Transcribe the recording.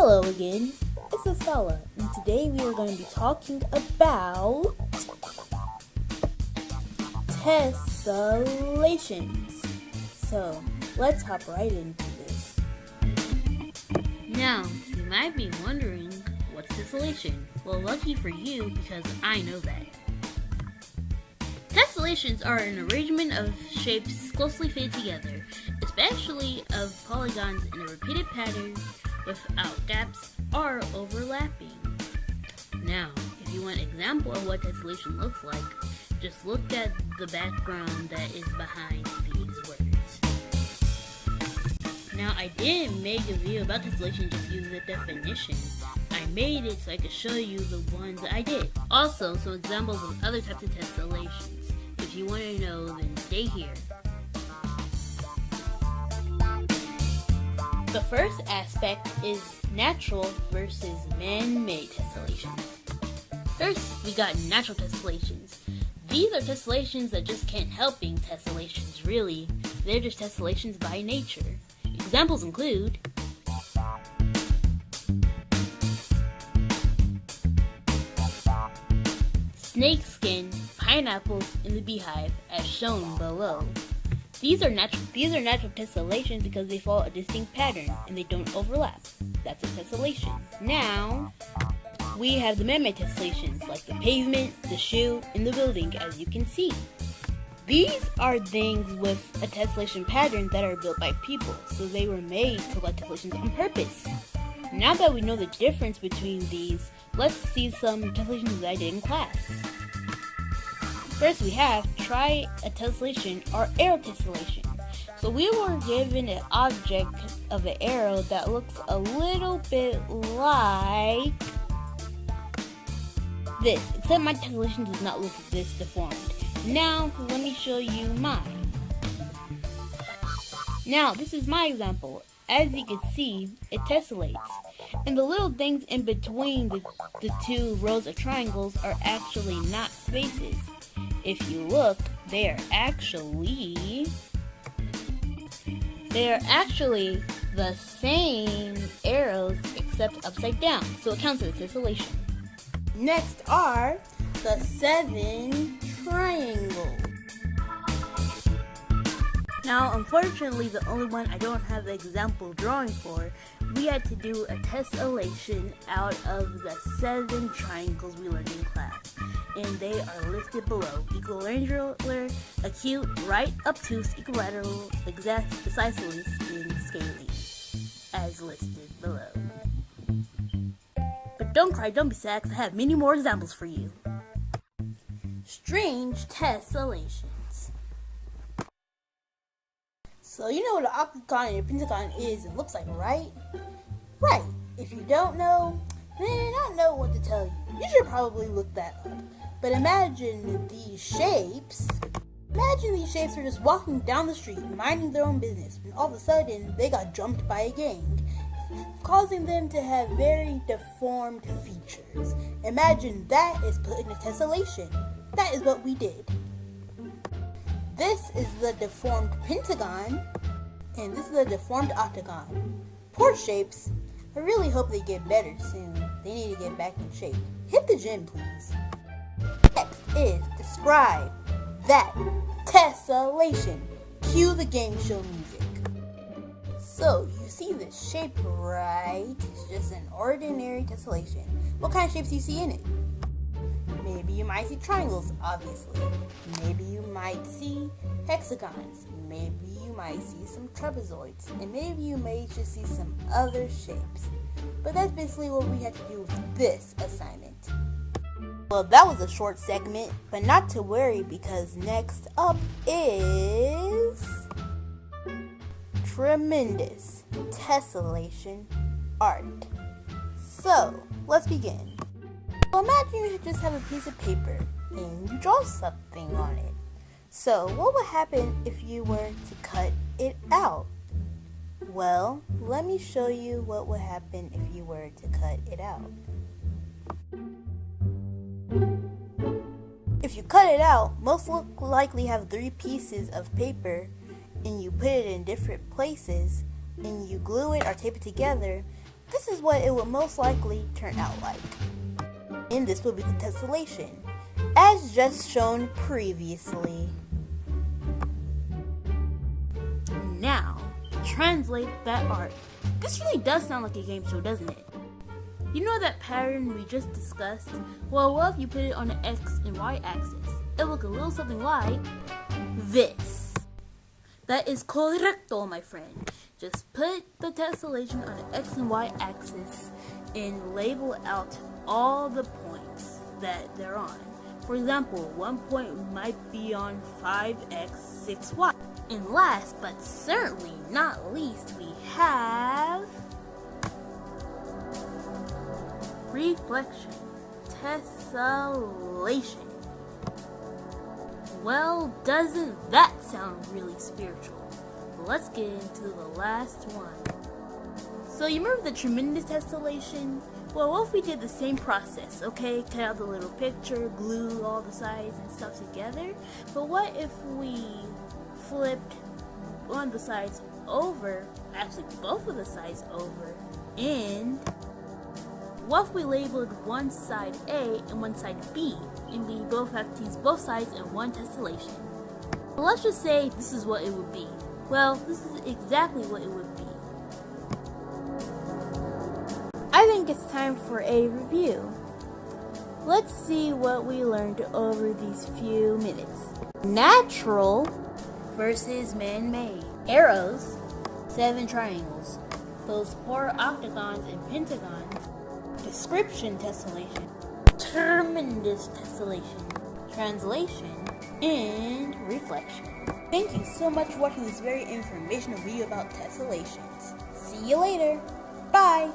Hello again, it's Asala, and today we are going to be talking about tessellations. So, let's hop right into this. Now, you might be wondering, what's tessellation? Well, lucky for you, because I know that. Tessellations are an arrangement of shapes closely fitted together, especially of polygons in a repeated pattern without gaps or overlapping. Now, if you want an example of what tessellation looks like, just look at the background that is behind these words. Now, I didn't make a video about tessellation just using the definition. I made it so I could show you the ones that I did. Also, some examples of other types of tessellations. If you want to know, then stay here. The first aspect is natural versus man-made tessellations. First, we got natural tessellations. These are tessellations that just can't help being tessellations, really. They're just tessellations by nature. Examples include snakeskin, pineapples, and the beehive, as shown below. These are natural tessellations because they follow a distinct pattern and they don't overlap. That's a tessellation. Now, we have the man-made tessellations like the pavement, the shoe, and the building, as you can see. These are things with a tessellation pattern that are built by people, so they were made to let tessellations on purpose. Now that we know the difference between these, let's see some tessellations that I did in class. First, we have try a tessellation or arrow tessellation. So we were given an object of an arrow that looks a little bit like this, except my tessellation does not look this deformed. Now, let me show you mine. Now, this is my example. As you can see, it tessellates. And the little things in between the two rows of triangles are actually not spaces. If you look, they are actually the same arrows except upside down, so it counts as a tessellation. Next are the 7 triangles. Now, unfortunately, the only one I don't have the example drawing for, we had to do a tessellation out of the 7 triangles we learned in class. And they are listed below: equilateral, acute, right, obtuse, equilateral, exact, isosceles, and scalene, as listed below. But don't cry, don't be sad, because I have many more examples for you. Strange tessellations. So you know what an octagon and a pentagon is and looks like, right? Right. If you don't know, then I don't know what to tell you. You should probably look that up. But imagine these shapes are just walking down the street, minding their own business, and all of a sudden, they got jumped by a gang, causing them to have very deformed features. Imagine that is put in a tessellation. That is what we did. This is the deformed pentagon, and this is the deformed octagon. Poor shapes. I really hope they get better soon. They need to get back in shape. Hit the gym, please. Next is describe that tessellation. Cue the game show music. So, you see this shape, right? It's just an ordinary tessellation. What kind of shapes do you see in it? Maybe you might see triangles, obviously. Maybe you might see hexagons. Maybe you might see some trapezoids. And maybe you may just see some other shapes. But that's basically what we had to do with this assignment. Well, that was a short segment, but not to worry, because next up is tremendous tessellation art. So, let's begin. So imagine you just have a piece of paper and you draw something on it. So what would happen if you were to cut it out? Well, let me show you what would happen if you were to cut it out. If you cut it out, most likely have 3 pieces of paper and you put it in different places and you glue it or tape it together, this is what it would most likely turn out like. And this will be the tessellation, as just shown previously. Now, translate that art. This really does sound like a game show, doesn't it? You know that pattern we just discussed? Well, what if you put it on the X and Y axis? It'll look a little something like this. That is correcto, my friend. Just put the tessellation on the X and Y axis and label out all the points that they're on. For example, one point might be on 5x, 6y. And last but certainly not least, we have reflection, tessellation. Well, doesn't that sound really spiritual? Let's get into the last one. So you remember the tremendous tessellation? Well, what if we did the same process, okay? Cut out the little picture, glue all the sides and stuff together. But what if we flipped one of the sides over, actually both of the sides over, and what if we labeled one side A and one side B, and we both have to use both sides in one tessellation? Well, let's just say this is what it would be. Well, this is exactly what it would be. I think it's time for a review. Let's see what we learned over these few minutes. Natural versus man-made. Arrows, 7 triangles. Those 4 octagons and pentagons. Description tessellation. Tremendous tessellation. Translation. And reflection. Thank you so much for watching this very informational video about tessellations. See you later. Bye.